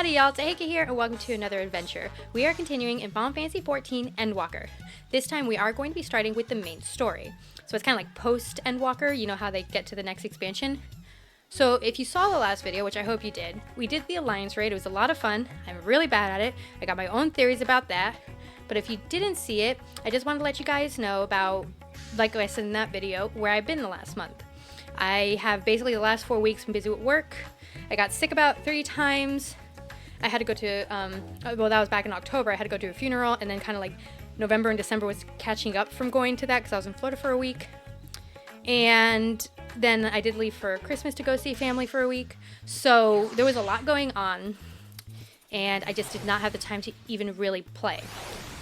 Howdy y'all, it's Ahika here and welcome to another adventure. We are continuing in Final Fantasy XIV Endwalker. This time we are going to be starting with the main story. So it's kind of like post Endwalker, you know how they get to the next expansion? So if you saw the last video, which I hope you did, we did the Alliance raid. It was a lot of fun. I'm really bad at it. I got my own theories about that. But if you didn't see it, I just wanted to let you guys know about, like I said in that video, where I've been the last month. I have basically the last 4 weeks been busy with work. I got sick about 3 times. I had to go to, well, that was back in October. I had to go to a funeral, and then kind of like November and December was catching up from going to that because I was in Florida for a week. And then I did leave for Christmas to go see family for a week. So there was a lot going on, and I just did not have the time to even really play.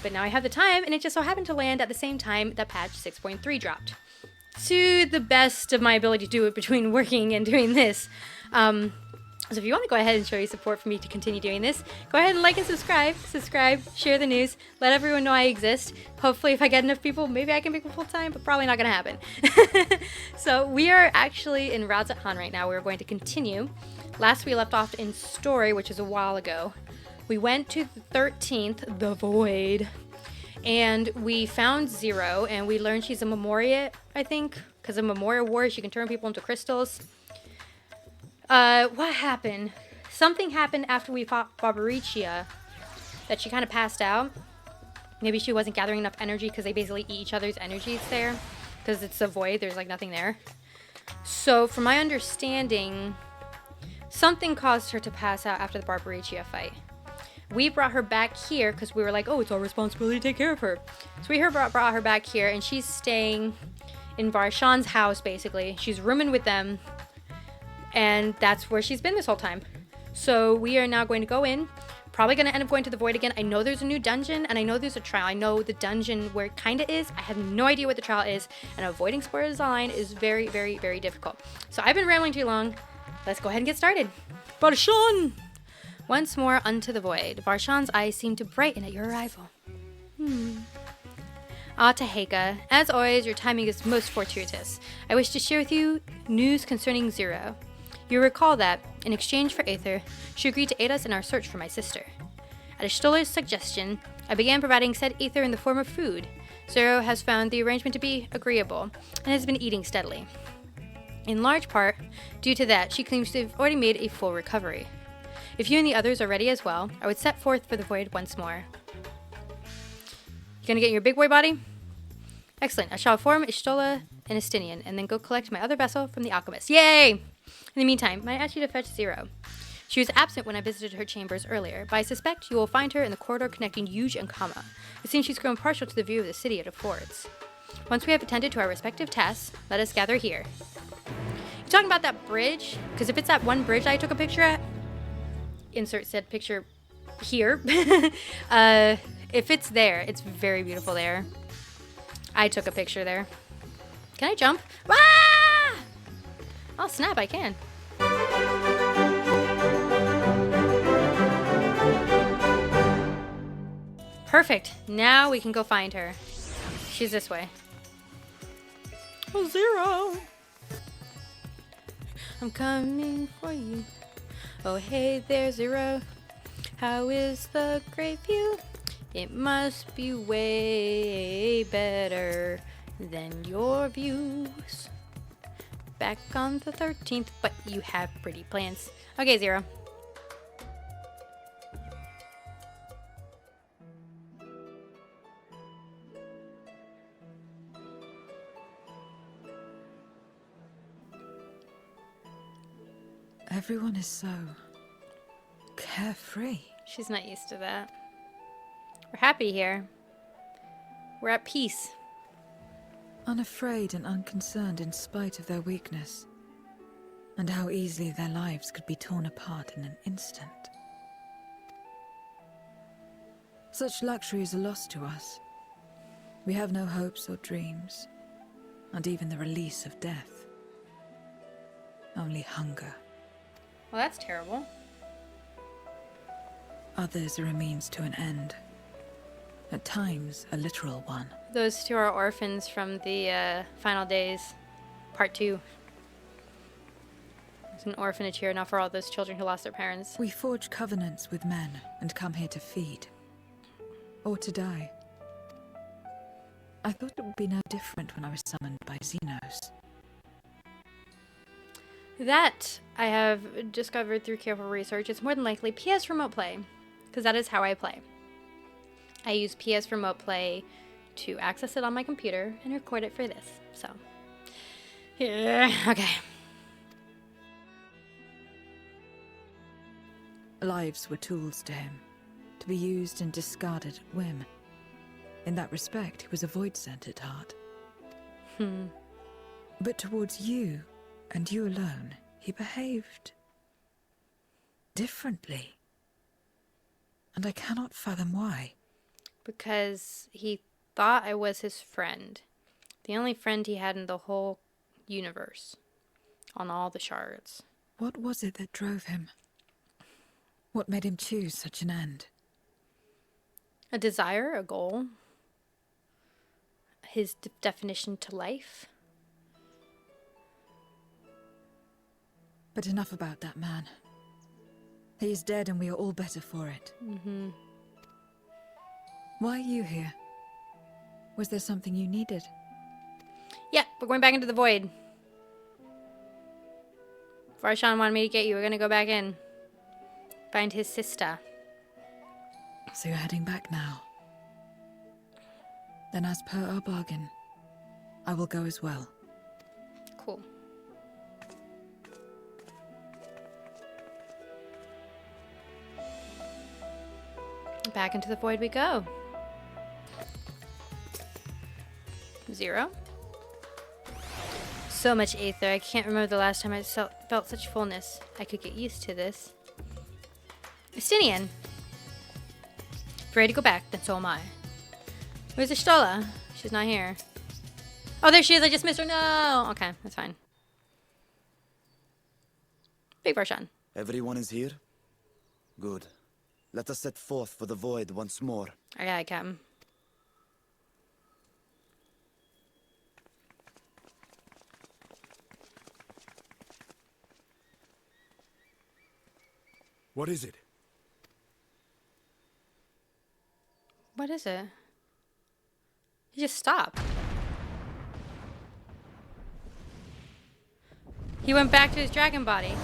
But now I have the time, and it just so happened to land at the same time that patch 6.3 dropped. To the best of my ability to do it between working and doing this. So if you want to go ahead and show your support for me to continue doing this, go ahead and like and subscribe, share the news, let everyone know I exist. Hopefully if I get enough people, maybe I can make it full-time, but probably not going to happen. So we are actually in Varshahn right now. We're going to continue. Last we left off in story, which is a while ago. We went to the 13th, the Void, and we found Zero, and we learned she's a Memoria, I think, because of Memoria War, she can turn people into crystals. What happened? Something happened after we fought Varshahn that she kind of passed out. Maybe she wasn't gathering enough energy because they basically eat each other's energies there. Because it's a void, there's like nothing there. So from my understanding, something caused her to pass out after the Varshahn fight. We brought her back here because we were like, oh, it's our responsibility to take care of her. So we brought her back here, and she's staying in Varshann's house, basically. She's rooming with them. And that's where she's been this whole time. So we are now going to go in. Probably going to end up going to the Void again. I know there's a new dungeon, and I know there's a trial. I know the dungeon where it kind of is. I have no idea what the trial is. And avoiding spoiler design is very, very, very difficult. So I've been rambling too long. Let's go ahead and get started. Varshahn! Once more unto the Void. Varshann's eyes seem to brighten at your arrival. Ah, Taheka, as always, your timing is most fortuitous. I wish to share with you news concerning Zero. You recall that, in exchange for Aether, she agreed to aid us in our search for my sister. At Ishtoller's suggestion, I began providing said Aether in the form of food. Zero has found the arrangement to be agreeable, and has been eating steadily. In large part, due to that, she claims to have already made a full recovery. If you and the others are ready as well, I would set forth for the Void once more. You gonna get your big boy body? Excellent. I shall inform Ishtola and Estinian, and then go collect my other vessel from the alchemist. Yay! In the meantime, might I ask you to fetch Zero? She was absent when I visited her chambers earlier, but I suspect you will find her in the corridor connecting Yuge and Kama. It seems she's grown partial to the view of the city it affords. Once we have attended to our respective tasks, let us gather here. You talking about that bridge? Because if it's that one bridge I took a picture at, insert said picture here. If it's there, it's very beautiful there. I took a picture there. Can I jump? Ah! Oh snap, I can. Perfect. Now we can go find her. She's this way. Oh, Zero. I'm coming for you. Oh, hey there, Zero. How is the great view? It must be way better than your views. Back on the 13th, but you have pretty plans. Okay, Zero. Everyone is so carefree. She's not used to that. We're happy here. We're at peace. Unafraid and unconcerned in spite of their weakness. And how easily their lives could be torn apart in an instant. Such luxury is a loss to us. We have no hopes or dreams, and even the release of death. Only hunger. Well, that's terrible. Others are a means to an end. At times, a literal one. Those two are orphans from the Final Days, Part 2. There's an orphanage here, not for all those children who lost their parents. We forge covenants with men and come here to feed. Or to die. I thought it would be no different when I was summoned by Xenos. That, I have discovered through careful research, it's more than likely PS Remote Play. Because that is how I play. I use PS Remote Play to access it on my computer and record it for this. So, yeah, okay. Lives were tools to him, to be used and discarded at whim. In that respect, he was a void-sent at heart. But towards you, and you alone, he behaved differently. And I cannot fathom why. Because he thought I was his friend. The only friend he had in the whole universe. On all the shards. What was it that drove him? What made him choose such an end? A desire, a goal. His definition to life. But enough about that man. He is dead and we are all better for it. Why are you here? Was there something you needed? Yeah, we're going back into the void. Varshahn wanted me to get you. We're gonna go back in. Find his sister. So you're heading back now. Then as per our bargain, I will go as well. Cool. Back into the void we go. 0. So much aether. I can't remember the last time I felt such fullness. I could get used to this. Estinian. If you're ready to go back, then so am I. Where's Ishtola? She's not here. Oh, there she is. I just missed her. No. Okay, that's fine. Big Varshahn. Everyone is here? Good. Let us set forth for the void once more. Aye, aye, Captain. What is it? What is it? He just stopped. He went back to his dragon body.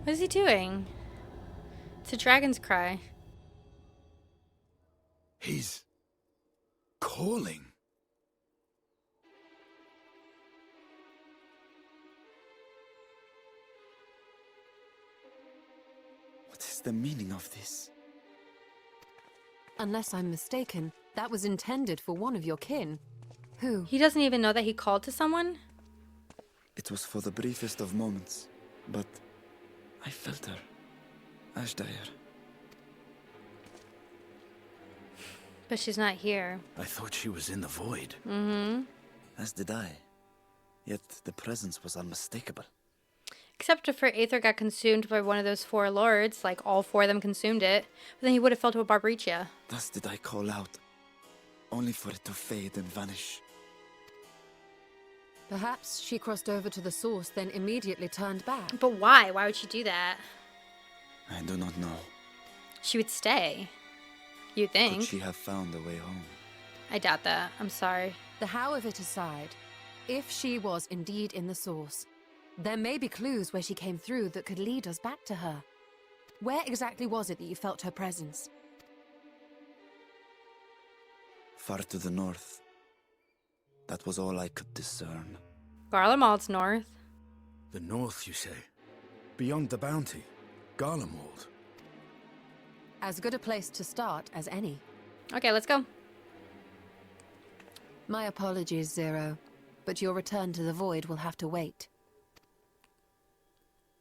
What is he doing? It's a dragon's cry. He's calling. What is the meaning of this? Unless I'm mistaken, that was intended for one of your kin. Who? He doesn't even know that he called to someone? It was for the briefest of moments, but I felt her. Ashdire. But she's not here. I thought she was in the void. As did I. Yet the presence was unmistakable. Except if her aether got consumed by one of those 4 lords, like all 4 of them consumed it, but then he would have felt to a Barbricia. Thus did I call out, only for it to fade and vanish. Perhaps she crossed over to the source, then immediately turned back. But why? Why would she do that? I do not know. She would stay. You think? Could she have found a way home? I doubt that. I'm sorry. The how of it aside, if she was indeed in the source, there may be clues where she came through that could lead us back to her. Where exactly was it that you felt her presence? Far to the north. That was all I could discern. Garlemald's north. The north, you say? Beyond the bounty? Garlemald? As good a place to start as any. Okay, let's go. My apologies, Zero, but your return to the void will have to wait.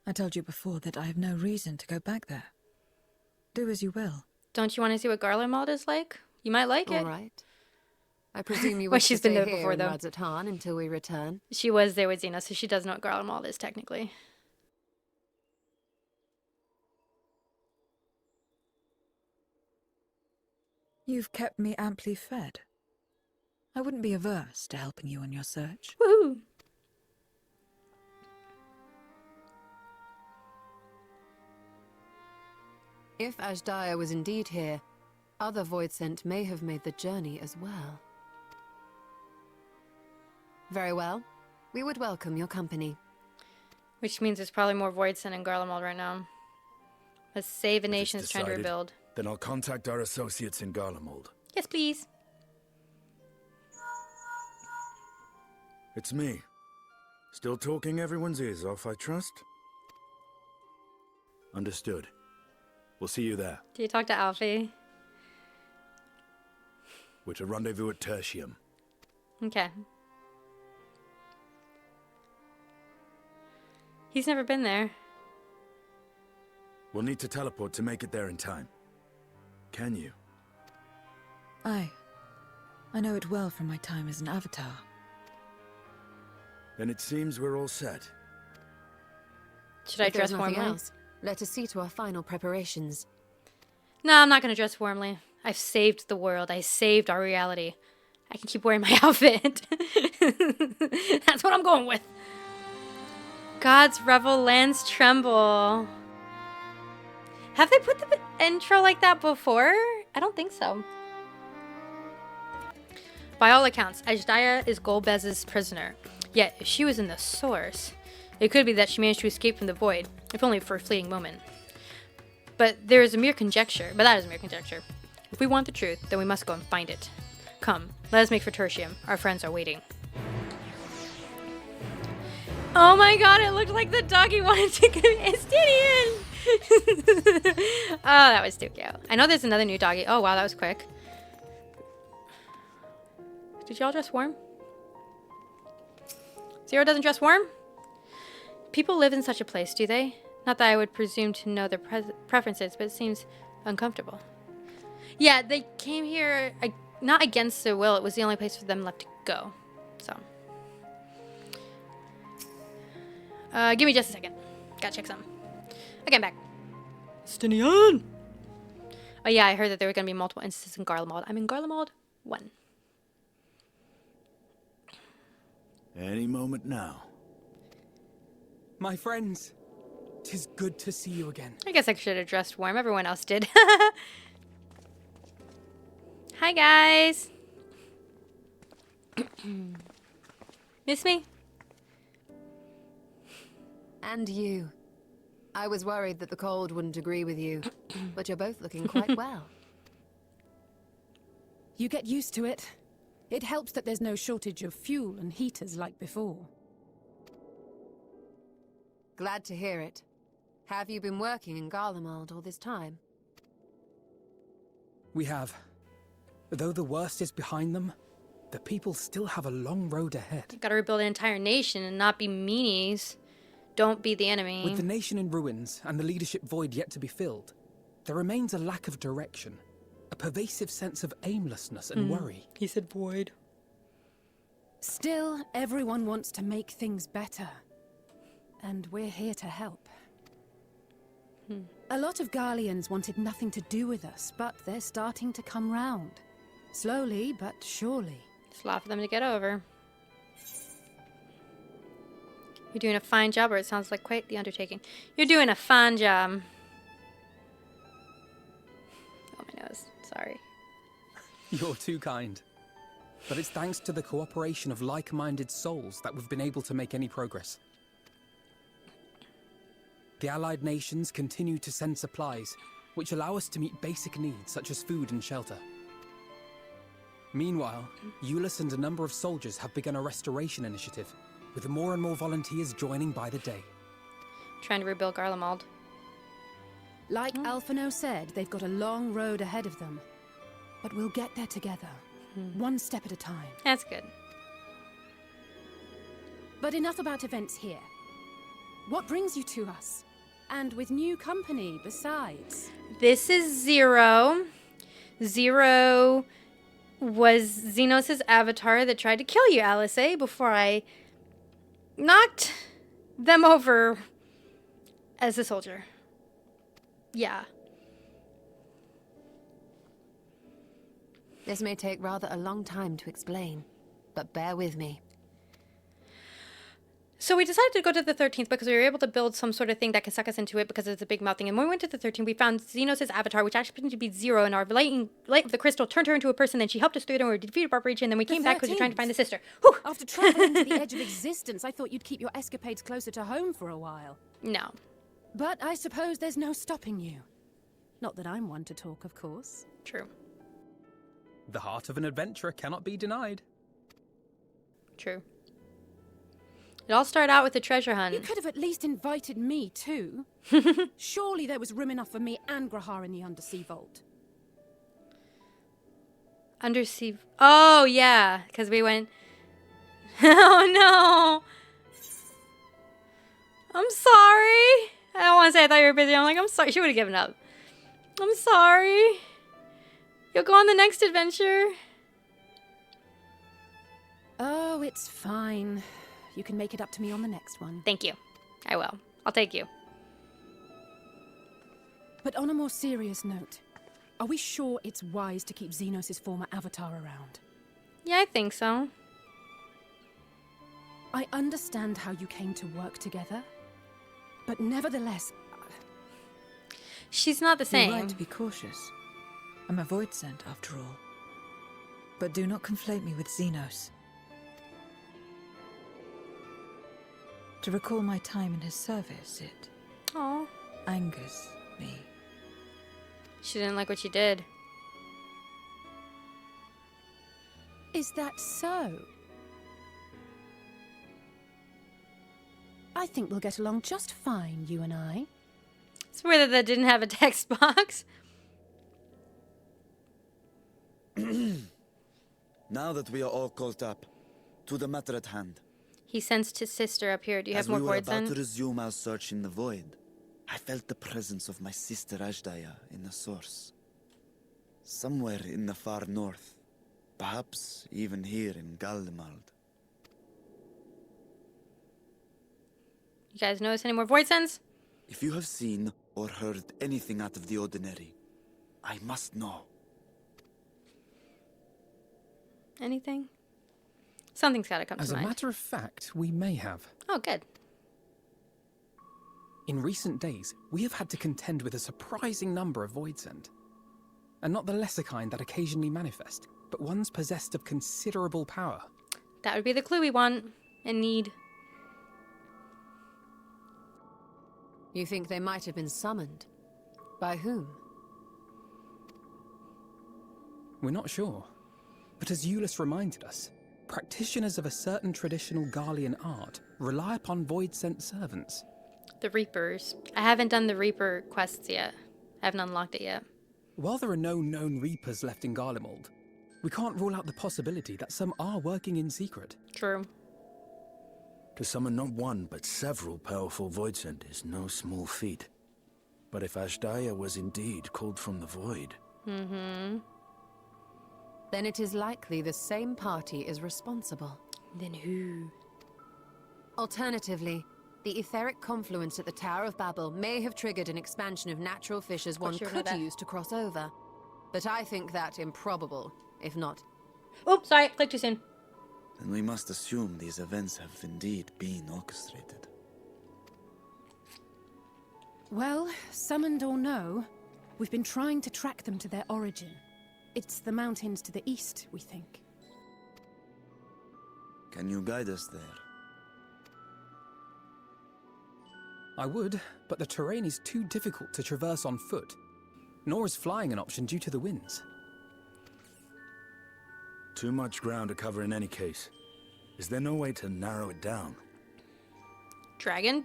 I told you before that I have no reason to go back there. Do as you will. Don't you want to see what Garlemald is like? You might like it. All right. I presume you Well, wish she's to been stay there here before, in though. Varshahn until we return. She was there with Xena, so she does know what Garlemald is, technically. You've kept me amply fed. I wouldn't be averse to helping you on your search. Woohoo! If Ashdaya was indeed here, other Voidsent may have made the journey as well. Very well. We would welcome your company. Which means there's probably more Voidsent in Garlemald right now. Let's save a If it's nation that's trying to decided, rebuild. Then I'll contact our associates in Garlemald. Yes, please. It's me. Still talking everyone's ears off, I trust? Understood. We'll see you there. Do you talk to Alfie? We're to rendezvous at Tertium. Okay. He's never been there. We'll need to teleport to make it there in time. Can you? Aye. I know it well from my time as an avatar. Then it seems we're all set. Should I If there's dress nothing warmly? else, let us see to our final preparations. No, I'm not going to dress warmly. I've saved the world. I saved our reality. I can keep wearing my outfit. That's what I'm going with. God's revel lands tremble. Have they put the intro like that before? I don't think so. By all accounts, Ashdaya is Golbez's prisoner. Yet, if she was in the source, it could be that she managed to escape from the void, if only for a fleeting moment. But there is a mere conjecture. But that is a mere conjecture. If we want the truth, then we must go and find it. Come, let us make for Tertium. Our friends are waiting. Oh my god, it looked like the doggy wanted to get Estinian! Oh, that was too cute. I know there's another new doggy. Oh wow, that was quick. Did y'all dress warm? Zero doesn't dress warm? People live in such a place, do they? Not that I would presume to know their preferences, but it seems uncomfortable. Yeah, they came here not against their will. It was the only place for them left to go. So. Give me just a second. Gotta check something. Okay, I'm back. Stinian! Oh yeah, I heard that there were gonna be multiple instances in Garlemald. I'm in Garlemald 1. Any moment now. My friends, 'tis good to see you again. I guess I should have dressed warm. Everyone else did. Hi, guys. Miss me? And you. I was worried that the cold wouldn't agree with you, but you're both looking quite well. You get used to it. It helps that there's no shortage of fuel and heaters like before. Glad to hear it. Have you been working in Garlemald all this time? We have. Though the worst is behind them, the people still have a long road ahead. Gotta rebuild an entire nation and not be meanies. Don't be the enemy. With the nation in ruins and the leadership void yet to be filled, there remains a lack of direction, a pervasive sense of aimlessness and worry. He said void. Still, everyone wants to make things better. And we're here to help. A lot of Garleans wanted nothing to do with us, but they're starting to come round. Slowly, but surely. It's a lot for them to get over. You're doing a fine job, or it sounds like quite the undertaking. You're doing a fine job. Oh, my nose. Sorry. You're too kind. But it's thanks to the cooperation of like-minded souls that we've been able to make any progress. The allied nations continue to send supplies, which allow us to meet basic needs such as food and shelter. Meanwhile, Euless and a number of soldiers have begun a restoration initiative, with more and more volunteers joining by the day. Trying to rebuild Garlemald. Like Alphino said, they've got a long road ahead of them. But we'll get there together, one step at a time. That's good. But enough about events here. What brings you to us? And with new company besides. This is Zero. Zero was Xenos' avatar that tried to kill you, Alice, before I knocked them over as a soldier. Yeah. This may take rather a long time to explain, but bear with me. So we decided to go to the 13th because we were able to build some sort of thing that can suck us into it because it's a big mouth thing. And when we went to the 13th, we found Xenos' avatar, which actually happened to be Zero, and our light of the crystal turned her into a person. Then she helped us through it, and we defeated Barbarian, and then we came back because we were trying to find the sister. Whew! After traveling to the edge of existence, I thought you'd keep your escapades closer to home for a while. No. But I suppose there's no stopping you. Not that I'm one to talk, of course. True. The heart of an adventurer cannot be denied. True. It all started out with a treasure hunt. You could have at least invited me, too. Surely there was room enough for me and Grahar in the Undersea Vault. Undersea... Oh, yeah. Because we went... Oh, no. I'm sorry. I don't want to say I thought you were busy. I'm like, I'm sorry. She would have given up. I'm sorry. You'll go on the next adventure. Oh, it's fine. You can make it up to me on the next one. Thank you. I will. I'll take you. But on a more serious note, are we sure it's wise to keep Xenos' former avatar around? Yeah, I think so. I understand how you came to work together, but nevertheless... She's not the same. You're right to be cautious. I'm a void sent, after all. But do not conflate me with Xenos. To recall my time in his service, it Aw. angers me. She didn't like what she did. Is that so? I think we'll get along just fine, you and I. It's weird that didn't have a text box. Now that we are all caught up, to the matter at hand. He sensed his sister up here. Do you have more As we were voids about then? to resume our search in the void, I felt the presence of my sister Ajdaya in the source. Somewhere in the far north. Perhaps even here in Galdemald. You guys notice any more void sends? If you have seen or heard anything out of the ordinary, I must know. Anything? Something's got to come As to a mind. matter of fact, we may have. Oh, good. In recent days, we have had to contend with a surprising number of voidsent. And not the lesser kind that occasionally manifest, but ones possessed of considerable power. That would be the clue we want and need. You think they might have been summoned? By whom? We're not sure. But as Euless reminded us, practitioners of a certain traditional Garlean art rely upon void-sent servants. The Reapers. I haven't done the Reaper quests yet. I haven't unlocked it yet. While there are no known Reapers left in Garlemald, we can't rule out the possibility that some are working in secret. True. To summon not one, but several powerful voidsent is no small feat. But if Ajdaya was indeed called from the void... Then it is likely the same party is responsible. Then who? Alternatively, the etheric confluence at the Tower of Babel may have triggered an expansion of natural fissures one you know could that. use to cross over. But I think that improbable, if not. Oops, sorry. Clicked too soon. Then we must assume these events have indeed been orchestrated. Well, summoned or no, we've been trying to track them to their origin. It's the mountains to the east, we think. Can you guide us there? I would, but the terrain is too difficult to traverse on foot. Nor is flying an option due to the winds. Too much ground to cover in any case. Is there no way to narrow it down? Dragon?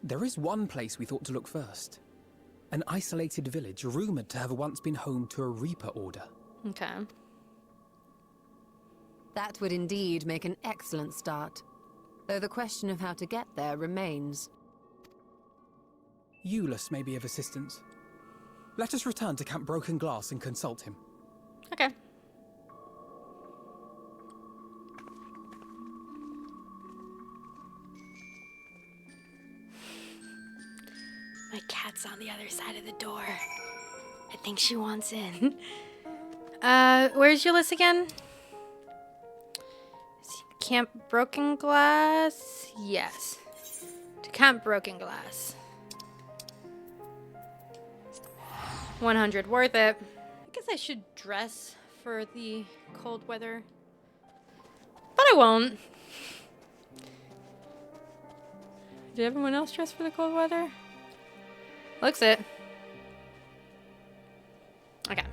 There is one place we thought to look first. An isolated village rumoured to have once been home to a Reaper order. Okay. That would indeed make an excellent start. Though the question of how to get there remains. Euless may be of assistance. Let us return to Camp Broken Glass and consult him. Okay. My cat's on the other side of the door. I think she wants in. Where's your list again? Camp Broken Glass? Yes. To Camp Broken Glass. 100. Worth it. I guess I should dress for the cold weather. But I won't. Did everyone else dress for the cold weather? Looks it. Okay.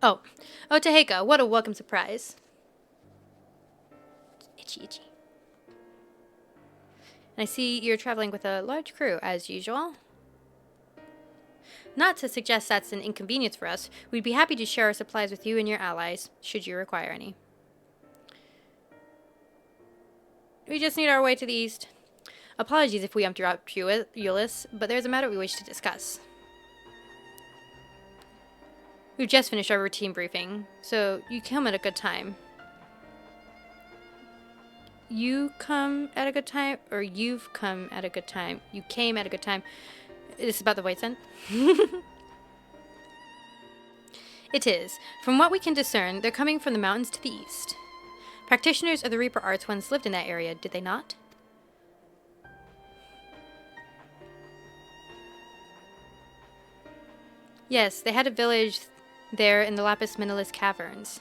Oh, Taheka, what a welcome surprise. Itchy, itchy. And I see you're traveling with a large crew, as usual. Not to suggest that's an inconvenience for us. We'd be happy to share our supplies with you and your allies, should you require any. We just need our way to the east. Apologies if we interrupt Euless, but there's a matter we wish to discuss. We've just finished our routine briefing, so you come at a good time. You come at a good time, or you've come at a good time? You came at a good time. This is about the White Sun? It is. From what we can discern, they're coming from the mountains to the east. Practitioners of the Reaper arts once lived in that area, did they not? Yes, they had a village there in the Lapis Minilis caverns.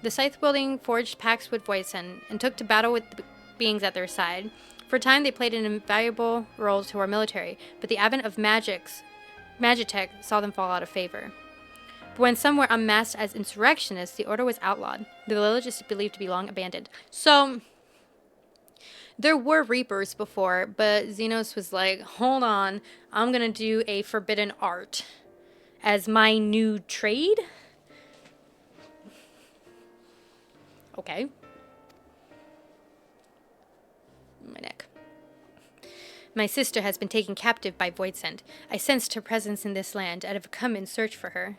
The scythe-wielding forged pacts with Voisin and took to battle with the beings at their side. For a time, they played an invaluable role to our military, but the advent of Magitech saw them fall out of favor. But when some were unmasked as insurrectionists, the order was outlawed. The village is believed to be long abandoned. So, there were Reapers before, but Xenos was like, hold on, I'm gonna do a forbidden art as my new trade? Okay. My neck. My sister has been taken captive by Voidsent. I sensed her presence in this land and have come in search for her.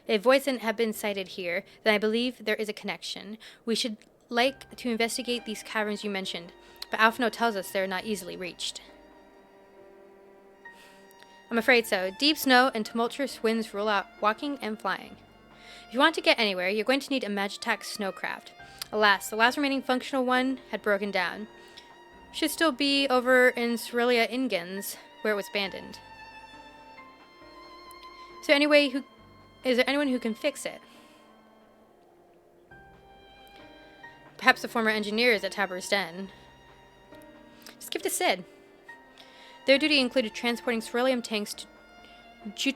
If Voidsent have been sighted here, then I believe there is a connection. We should like to investigate these caverns you mentioned, but Alphino tells us they're not easily reached. I'm afraid so. Deep snow and tumultuous winds rule out walking and flying. If you want to get anywhere, you're going to need a Magitech snowcraft. Alas, the last remaining functional one had broken down. Should still be over in Cerelia Ingens, where it was abandoned. Is there anyone who can fix it? Perhaps the former engineers at Tabor's Den. Just give it to Sid. Their duty included transporting Ceruleum tanks to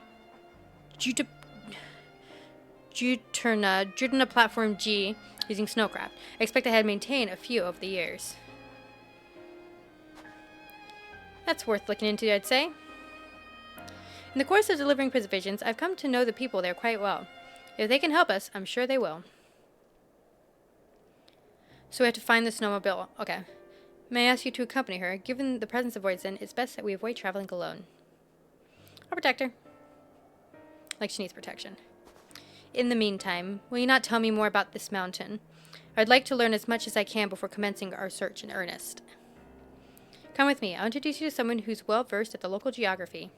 Juturna Platform G using snowcraft. I expect I had maintained a few over the years. That's worth looking into, I'd say. In the course of delivering provisions, I've come to know the people there quite well. If they can help us, I'm sure they will. So we have to find the snowmobile. Okay. May I ask you to accompany her? Given the presence of Voidsen, it's best that we avoid traveling alone. I'll protect her. Like she needs protection. In the meantime, will you not tell me more about this mountain? I'd like to learn as much as I can before commencing our search in earnest. Come with me. I'll introduce you to someone who's well versed at the local geography.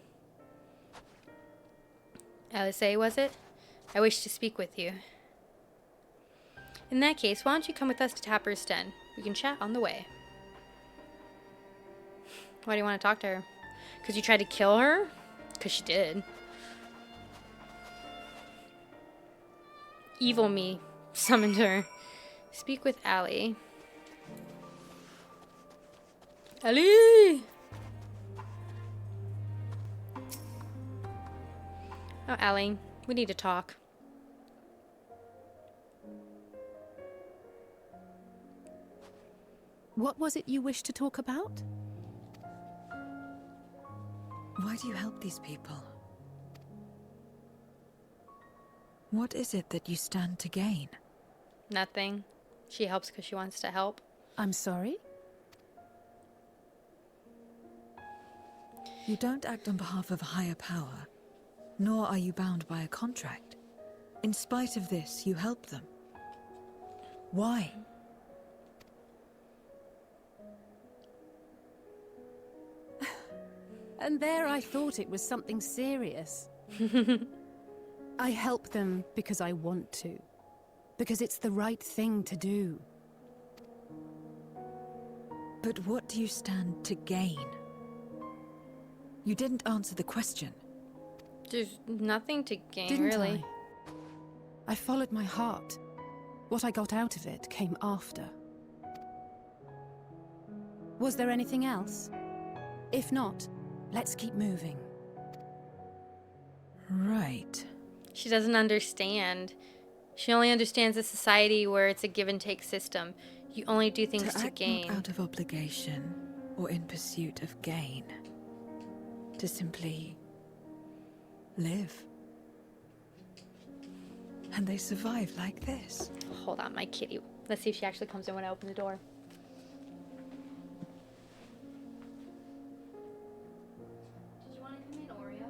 Alice, was it? I wish to speak with you. In that case, why don't you come with us to Tapper's Den? We can chat on the way. Why do you want to talk to her? Because you tried to kill her? Because she did. Evil me summoned her. Speak with Allie. Allie! Oh, Allie, we need to talk. What was it you wished to talk about? Why do you help these people? What is it that you stand to gain? Nothing. She helps because she wants to help. I'm sorry? You don't act on behalf of a higher power, nor are you bound by a contract. In spite of this, you help them. Why? And there I thought it was something serious. I help them because I want to. Because it's the right thing to do. But what do you stand to gain? You didn't answer the question. There's nothing to gain, Didn't really. I followed my heart. What I got out of it came after. Was there anything else? If not, let's keep moving. Right. She doesn't understand. She only understands a society where it's a give and take system. You only do things to act gain. not out of obligation or in pursuit of gain. To simply live. And they survive like this. Hold on, my kitty. Let's see if she actually comes in when I open the door. Did you want to come in, Oreo?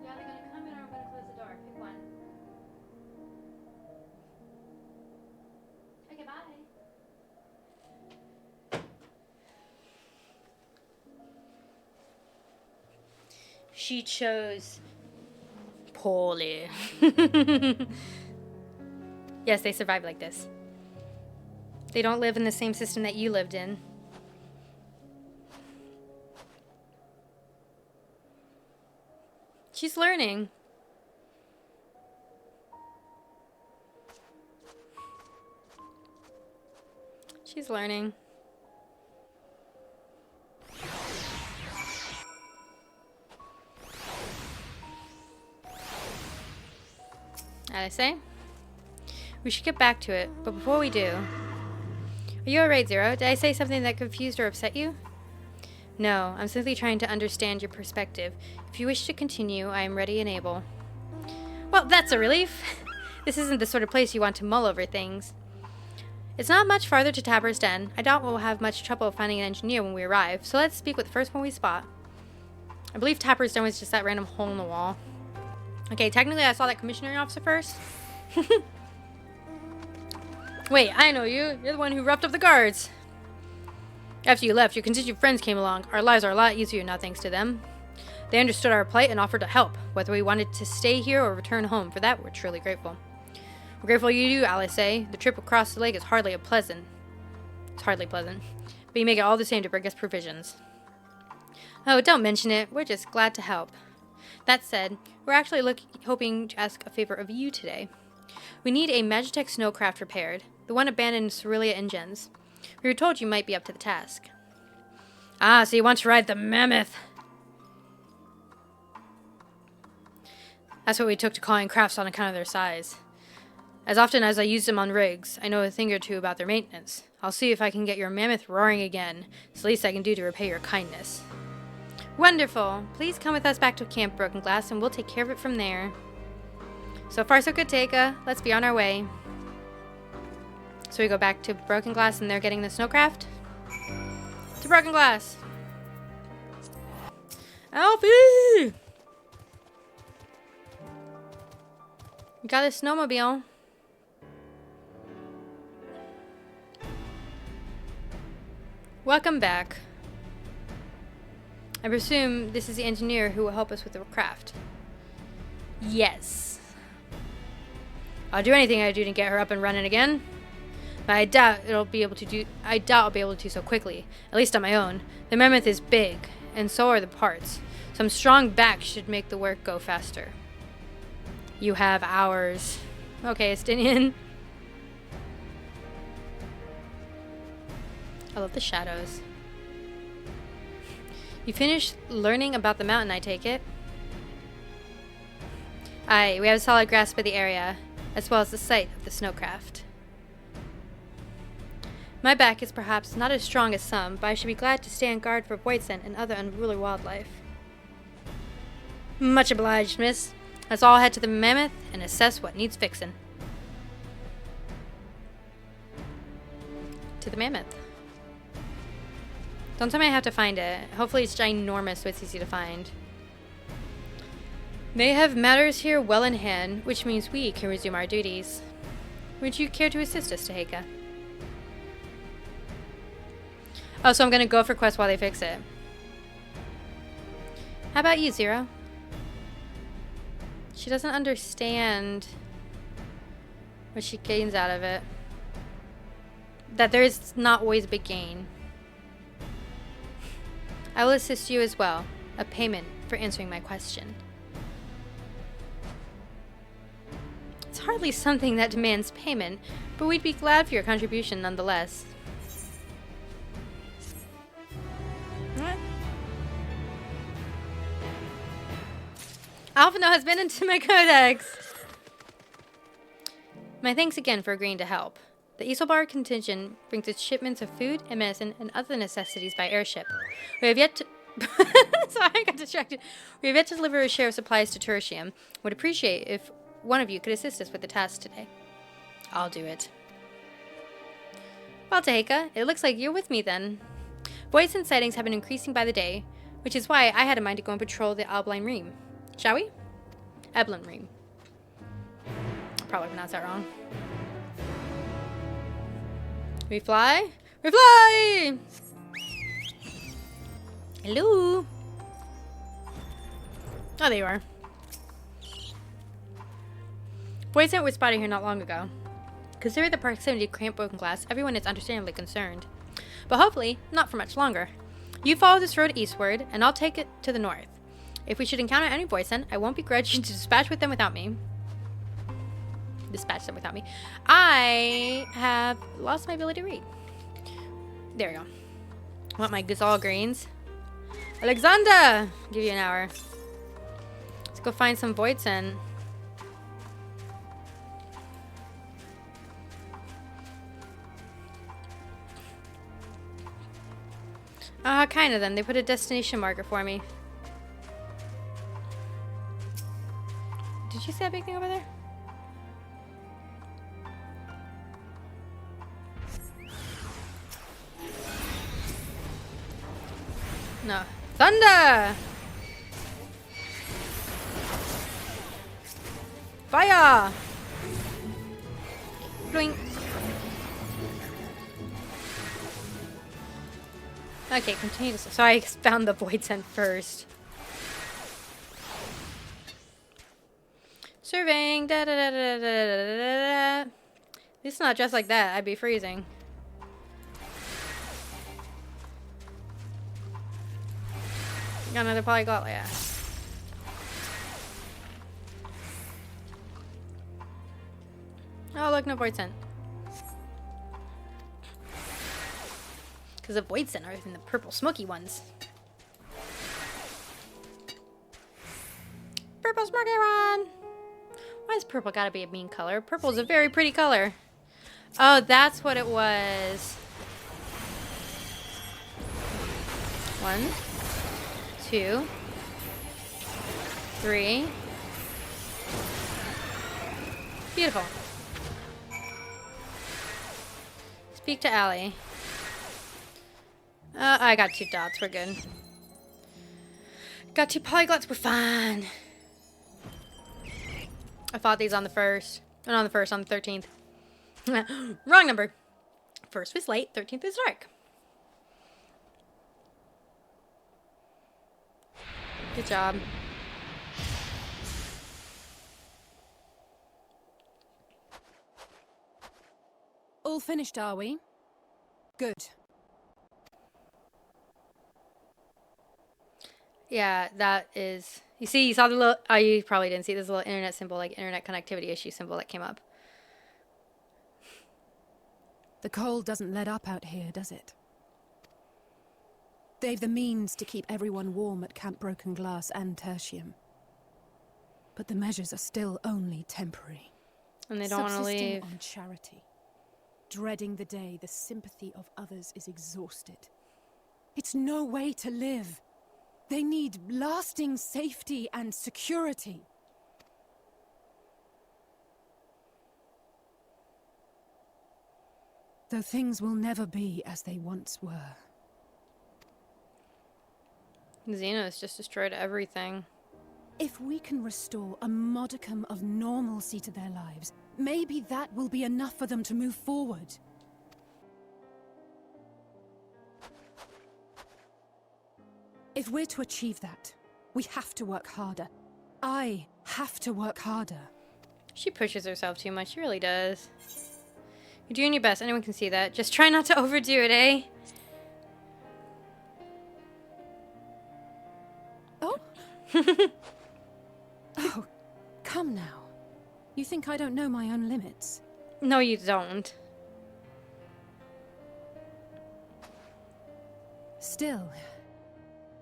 You're either going to come in or I'm going to close the door. Pick one. Okay, bye. She chose poorly. Yes, they survive like this. They don't live in the same system that you lived in. She's learning. She's learning. As I say, we should get back to it, but before we do... Are you alright, Zero? Did I say something that confused or upset you? No, I'm simply trying to understand your perspective. If you wish to continue, I am ready and able. Well, that's a relief. This isn't the sort of place you want to mull over things. It's not much farther to Tabor's Den. I doubt we'll have much trouble finding an engineer when we arrive, so let's speak with the first one we spot. I believe Tabor's Den was just that random hole in the wall. Okay, technically I saw that commissioning officer first. Wait, I know you. You're the one who roughed up the guards. After you left, your constituent friends came along. Our lives are a lot easier now thanks to them. They understood our plight and offered to help, whether we wanted to stay here or return home. For that, we're truly grateful. We're grateful you do, Alice. The trip across the lake is hardly pleasant. It's hardly pleasant. But you make it all the same to bring us provisions. Oh, don't mention it. We're just glad to help. That said, we're actually hoping to ask a favor of you today. We need a Magitech snowcraft repaired. The one abandoned in Cerelia Engines. We were told you might be up to the task. Ah, so you want to ride the mammoth. That's what we took to calling crafts on account of their size. As often as I use them on rigs, I know a thing or two about their maintenance. I'll see if I can get your mammoth roaring again. It's the least I can do to repay your kindness. Wonderful. Please come with us back to Camp Broken Glass and we'll take care of it from there. So far so good, Teika. Let's be on our way. So we go back to Broken Glass and they're getting the snowcraft? To Broken Glass! Alfie! We got a snowmobile. Welcome back. I presume this is the engineer who will help us with the craft. Yes. I'll do anything I do to get her up and running again. But I doubt I'll be able to do so quickly, at least on my own. The mammoth is big, and so are the parts. Some strong back should make the work go faster. You have hours. Okay, Estinian. I love the shadows. You finished learning about the mountain, I take it? Aye, we have a solid grasp of the area, as well as the site of the snowcraft. My back is perhaps not as strong as some, but I should be glad to stay on guard for Voidsent and other unruly wildlife. Much obliged, miss. Let's all head to the mammoth and assess what needs fixin'. To the mammoth. Don't tell me I have to find it. Hopefully it's ginormous so it's easy to find. They have matters here well in hand, which means we can resume our duties. Would you care to assist us, Teika? Oh, so I'm gonna go for quests while they fix it. How about you, Zero? She doesn't understand what she gains out of it. That there is not always a big gain. I will assist you as well. A payment for answering my question. It's hardly something that demands payment, but we'd be glad for your contribution nonetheless. What? Alphino has been into my codex! My thanks again for agreeing to help. The Isobar contingent brings its shipments of food and medicine and other necessities by airship. We have yet to... Sorry, I got distracted. We have yet to deliver a share of supplies to Tertium. Would appreciate if one of you could assist us with the task today. I'll do it. Well, Taheka, it looks like you're with me then. Voice and sightings have been increasing by the day, which is why I had in mind to go and patrol the Albline Ream. Shall we? Eblin Ream. I probably pronounced that wrong. We fly? We fly! Hello? Oh, there you are. Voicent was spotted here not long ago. Considering the proximity of Cramped Broken Glass, everyone is understandably concerned. But hopefully, not for much longer. You follow this road eastward, and I'll take it to the north. If we should encounter any Voicent, I won't begrudge you to dispatch them without me. I have lost my ability to read. There we go. I want my Gazal greens. Alexander! Give you an hour. Let's go find some Voicent. Kind of then. They put a destination marker for me. Did you see that big thing over there? No. Thunder! Fire! Blink. Okay, continue to... So I found the Voicent first. Surveying. Da, da, da, da, da, da, da, da. It's not just like that. I'd be freezing. Got another polyglot, yeah. Oh, look, no Voicent. Because the Voicent are in the purple smoky ones. Purple smoky one! Why has purple gotta be a mean color? Purple is a very pretty color. Oh, that's what it was. 1, 2, 3. Beautiful. Speak to Allie. I got 2 dots. We're good. Got 2 polyglots. We're fine. I fought these on the 1st. Not on the 1st, on the 13th. Wrong number. 1st was light, 13th was dark. Good job. All finished, are we? Good. Yeah, that is... You see, you saw the little... Oh, you probably didn't see this little internet symbol, like internet connectivity issue symbol that came up. The cold doesn't let up out here, does it? They've the means to keep everyone warm at Camp Broken Glass and Tertium. But the measures are still only temporary. And they don't want to Subsisting leave. on charity. Dreading the day the sympathy of others is exhausted. It's no way to live. They need lasting safety and security. Though things will never be as they once were. Xenos just destroyed everything. If we can restore a modicum of normalcy to their lives, maybe that will be enough for them to move forward. If we're to achieve that, we have to work harder. I have to work harder. She pushes herself too much. She really does. You're doing your best. Anyone can see that. Just try not to overdo it, eh? Oh? Oh, come now. You think I don't know my own limits? No, you don't. Still,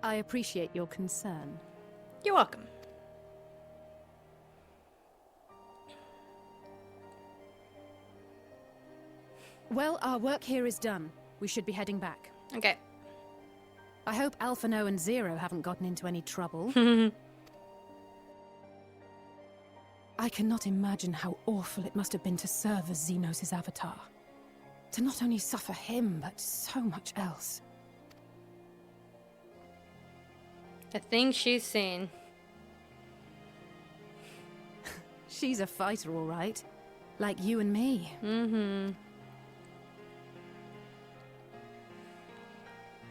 I appreciate your concern. You're welcome. Well, our work here is done. We should be heading back. Okay. I hope Alphino and Zero haven't gotten into any trouble. I cannot imagine how awful it must have been to serve as Xenos' avatar. To not only suffer him, but so much else. The things she's seen. She's a fighter, all right. Like you and me. Mm-hmm.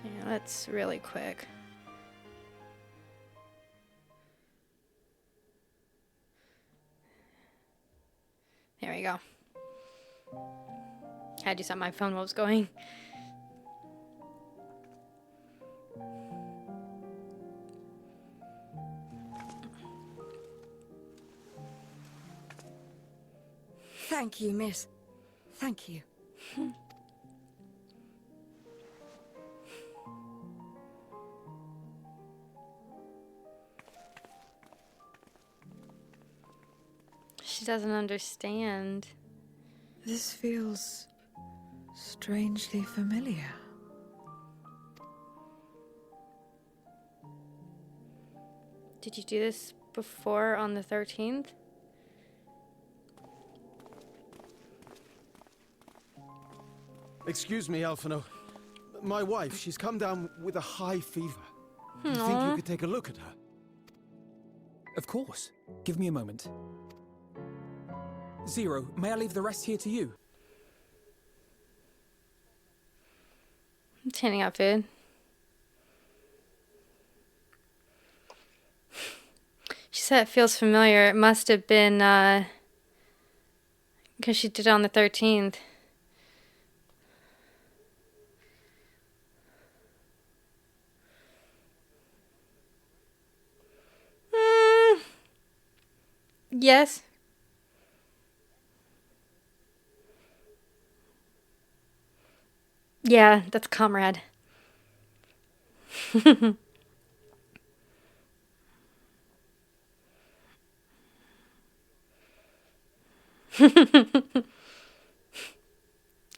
Yeah, that's really quick. There we go. Had to do something. My phone was going. Thank you, miss. Thank you. She doesn't understand. This feels strangely familiar. Did you do this before on the 13th? Excuse me, Alphino. My wife, she's come down with a high fever. Do you think you could take a look at her? Of course. Give me a moment. Zero, may I leave the rest here to you? I'm handing out food. She said it feels familiar. It must have been, because she did it on the 13th. Yes. Yeah, that's Comrade.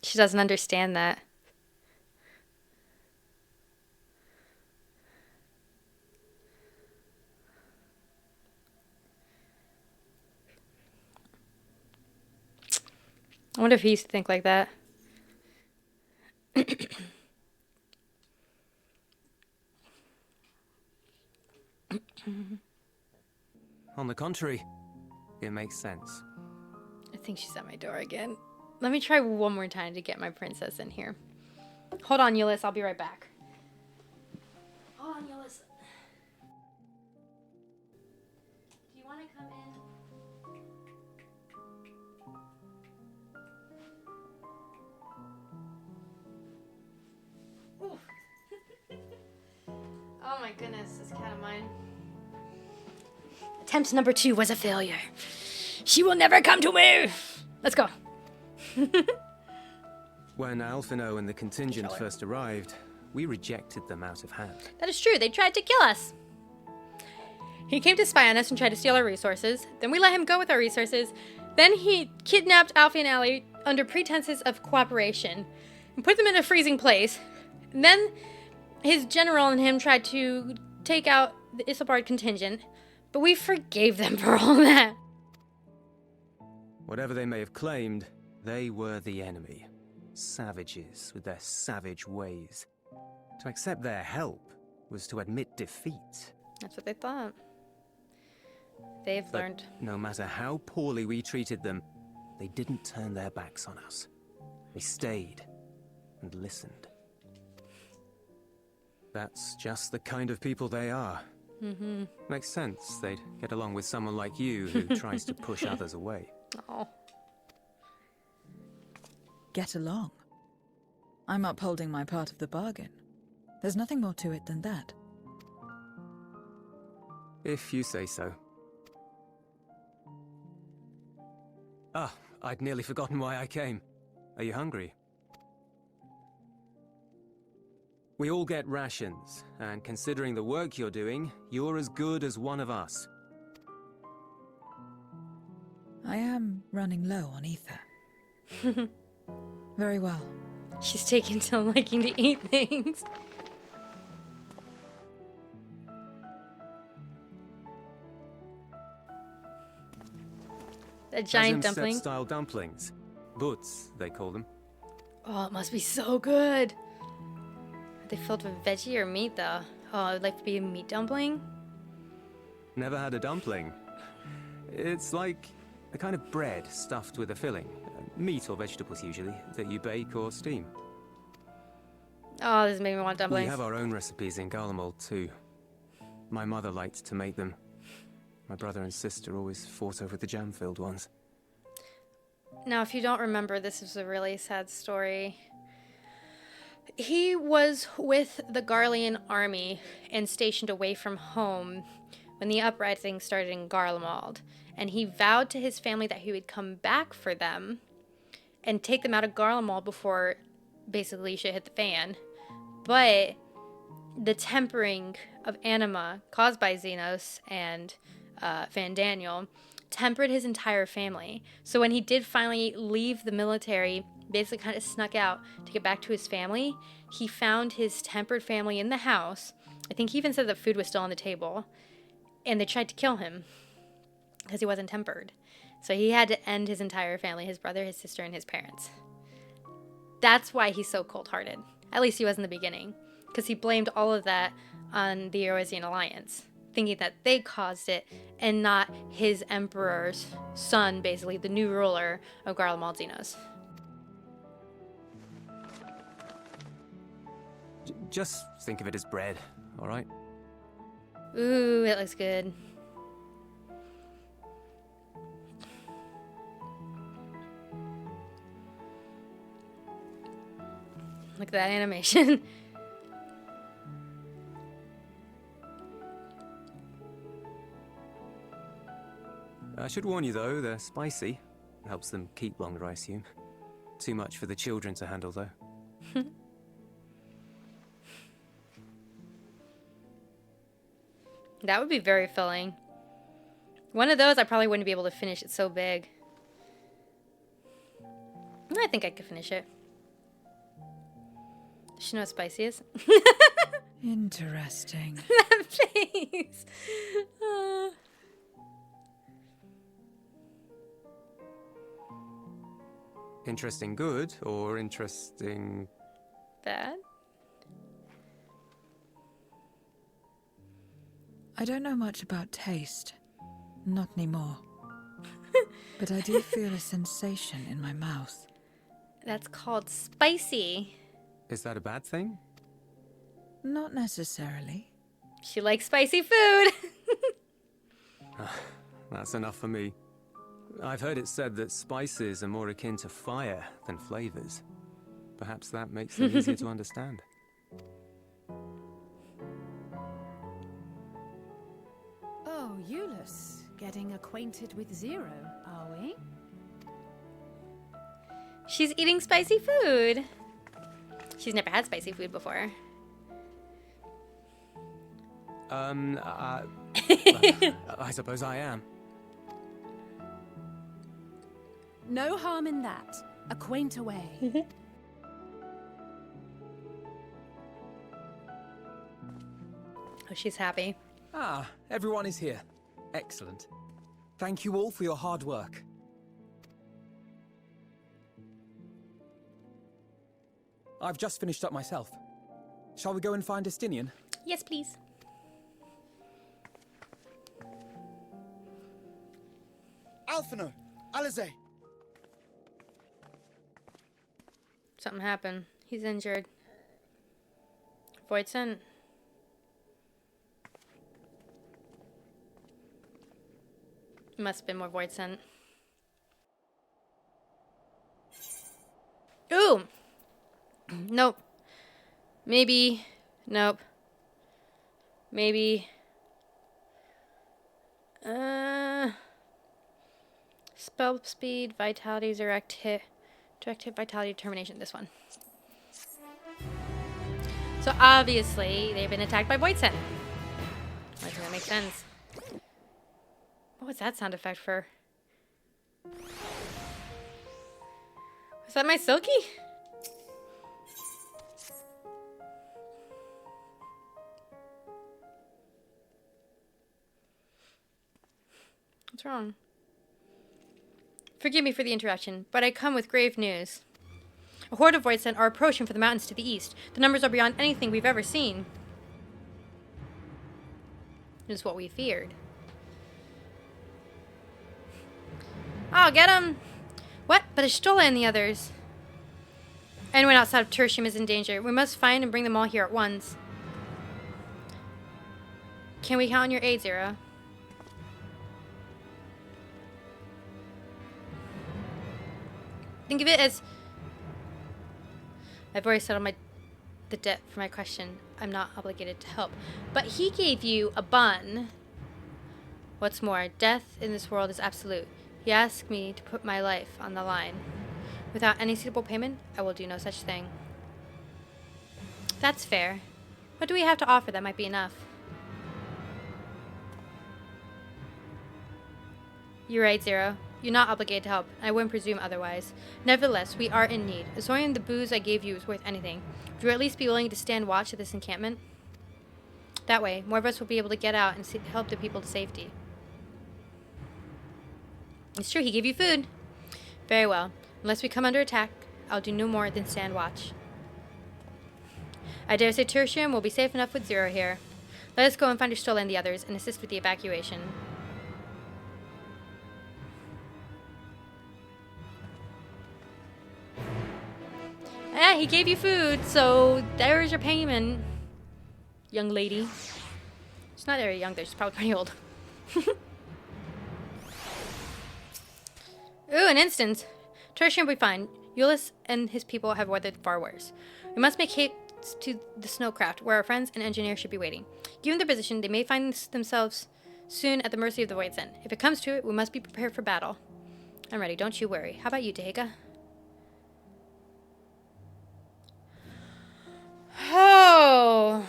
She doesn't understand that. I wonder if he used to think like that. On the contrary, it makes sense. I think she's at my door again. Let me try one more time to get my princess in here. Hold on, Euless. I'll be right back. Hold on, Euless. Do you want to come in? Ooh. Oh my goodness, this cat of mine. Attempt number 2 was a failure. She will never come to me! Let's go. When Alphino and the contingent first arrived, we rejected them out of hand. That is true. They tried to kill us. He came to spy on us and tried to steal our resources. Then we let him go with our resources. Then he kidnapped Alfie and Allie under pretenses of cooperation and put them in a freezing place. And then his general and him tried to take out the Isambard contingent, but we forgave them for all that. Whatever they may have claimed, they were the enemy. Savages with their savage ways. To accept their help was to admit defeat. That's what they thought. They've learned. No matter how poorly we treated them, they didn't turn their backs on us. They stayed and listened. That's just the kind of people they are. Mm-hmm. Makes sense. They'd get along with someone like you who tries to push others away. Oh. Get along. I'm upholding my part of the bargain. There's nothing more to it than that. If you say so. Ah, I'd nearly forgotten why I came. Are you hungry? We all get rations, and considering the work you're doing, you're as good as one of us. I am running low on ether. Very well. She's taken to liking to eat things. A giant dumpling. style dumplings. Butts, they call them. Oh, it must be so good. Are they filled with veggie or meat, though? Oh, I would like to be a meat dumpling. Never had a dumpling. It's like a kind of bread stuffed with a filling. Meat or vegetables, usually, that you bake or steam. Oh, this made me want dumplings. We have our own recipes in Garlemald, too. My mother liked to make them. My brother and sister always fought over the jam-filled ones. Now, if you don't remember, this is a really sad story. He was with the Garlean army and stationed away from home when the uprising started in Garlemald. And he vowed to his family that he would come back for them and take them out of Garlemald before basically shit hit the fan. But the tempering of anima caused by Xenos and Van Daniel tempered his entire family. So when he did finally leave the military, basically kind of snuck out to get back to his family, he found his tempered family in the house. I think he even said that food was still on the table. And they tried to kill him because he wasn't tempered. So he had to end his entire family, his brother, his sister, and his parents. That's why he's so cold-hearted. At least he was in the beginning. Because he blamed all of that on the Eorzean Alliance, thinking that they caused it and not his emperor's son, basically, the new ruler of Garlemald Xenos. Just think of it as bread, all right? Ooh, it looks good. Look at that animation. I should warn you, though, they're spicy. Helps them keep longer, I assume. Too much for the children to handle, though. That would be very filling. One of those I probably wouldn't be able to finish. It's so big. I think I could finish it. Does she know what spicy is? Interesting. That face. Interesting good, or interesting... Bad? I don't know much about taste. Not anymore. But I do feel a sensation in my mouth. That's called spicy. Is that a bad thing? Not necessarily. She likes spicy food. That's enough for me. I've heard it said that spices are more akin to fire than flavors. Perhaps that makes them easier to understand. Oh, Euless, getting acquainted with Zero, are we? She's eating spicy food. She's never had spicy food before. I suppose I am. No harm in that. Acquaint away. Oh, she's happy. Ah, everyone is here. Excellent. Thank you all for your hard work. I've just finished up myself. Shall we go and find Estinian? Yes, please. Alphino! Alize! Something happened. He's injured. Voidsent, Must have been more void sent. Ooh! Nope. Maybe. Nope. Maybe. Spell speed, vitality, direct hit, vitality, determination. This one. So obviously they've been attacked by void sent. That's gonna make sense. What was that sound effect for? Was that my Silky? What's wrong? Forgive me for the interruption, but I come with grave news. A horde of void sent are approaching from the mountains to the east. The numbers are beyond anything we've ever seen. It is what we feared. Oh, get him! What? But Ashtola and the others. Anyone outside of Tertium is in danger. We must find and bring them all here at once. Can we count on your aid, Zero? Think of it as... I've already settled the debt for my question. I'm not obligated to help. But he gave you a bun. What's more, death in this world is absolute. He asked me to put my life on the line. Without any suitable payment, I will do no such thing. That's fair. What do we have to offer that might be enough? You're right, Zero. You're not obligated to help. I wouldn't presume otherwise. Nevertheless, we are in need. Assuming the booze I gave you is worth anything, would you at least be willing to stand watch at this encampment? That way, more of us will be able to get out and help the people to safety. It's true, he gave you food. Very well. Unless we come under attack, I'll do no more than stand watch. I dare say Tertium will be safe enough with Zero here. Let us go and find Ashtola and the others and assist with the evacuation. Yeah, he gave you food, so there's your payment, young lady. She's not very young, though. She's probably pretty old. Ooh, an instance. Tertium will be fine. Euless and his people have weathered far worse. We must make haste to the snowcraft, where our friends and engineers should be waiting. Given their position, they may find themselves soon at the mercy of the void sent. If it comes to it, we must be prepared for battle. I'm ready, don't you worry. How about you, Dehaka? Oh.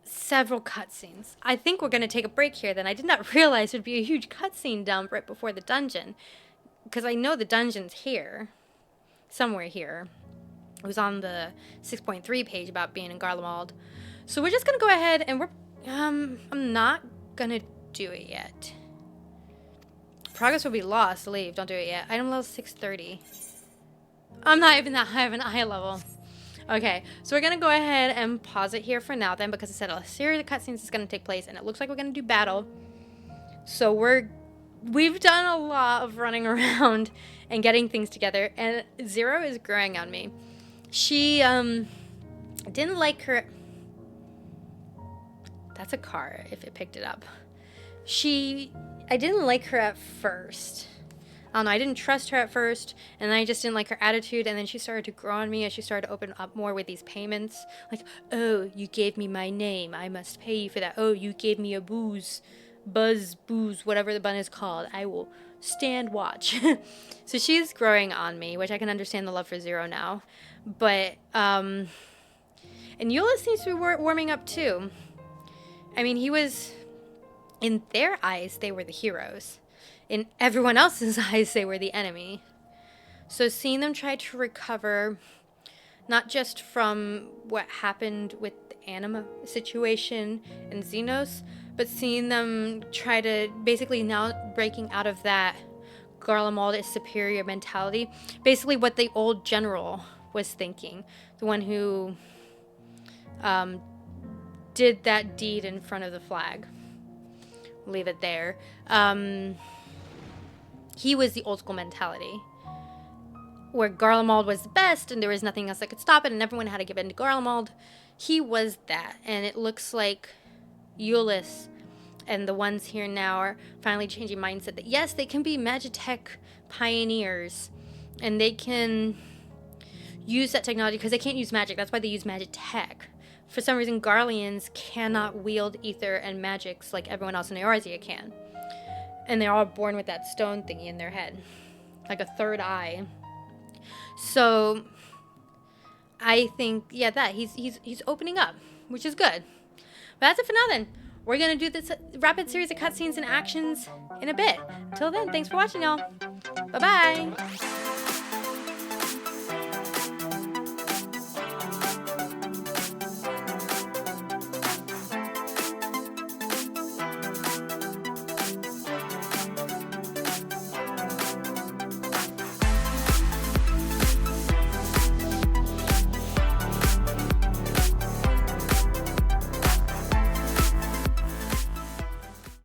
Several cutscenes. I think we're going to take a break here then. I did not realize there'd be a huge cutscene down right before the dungeon. Because I know the dungeon's here. Somewhere here. It was on the 6.3 page about being in Garlemald. So we're just going to go ahead and we're... I'm not going to do it yet. Progress will be lost. Leave. Don't do it yet. Item level 630. I'm not even that high of an eye level. Okay, so we're going to go ahead and pause it here for now then, because I said a series of cutscenes is going to take place, and it looks like we're going to do battle. So we've done a lot of running around and getting things together, and Zero is growing on me. She didn't like her... That's a car, if it picked it up. I didn't like her at first. I don't know, I didn't trust her at first, and then I just didn't like her attitude, and then she started to grow on me as she started to open up more with these payments. Like, oh, you gave me my name, I must pay you for that. Oh, you gave me a booze, whatever the bun is called. I will stand watch. So she's growing on me, which I can understand the love for Zero now. But, and Euless seems to be warming up too. I mean, he was, in their eyes, they were the heroes. In everyone else's eyes, they were the enemy. So seeing them try to recover, not just from what happened with the Anima situation and Xenos, but seeing them try to basically now breaking out of that Garlemald is superior mentality. Basically what the old general was thinking. The one who did that deed in front of the flag. Leave it there. He was the old school mentality, where Garlemald was the best and there was nothing else that could stop it and everyone had to give in to Garlemald. He was that, and it looks like Euless And the ones here now are finally changing mindset that yes, they can be magitech pioneers, and they can use that technology because they can't use magic. That's why they use magitech. For some reason, Garleans cannot wield ether and magics like everyone else in Eorzea can. And they're all born with that stone thingy in their head, like a third eye. So I think, yeah, that he's opening up, which is good. But that's it for now then. We're going to do this rapid series of cutscenes and actions in a bit. Until then, thanks for watching, y'all. Bye-bye.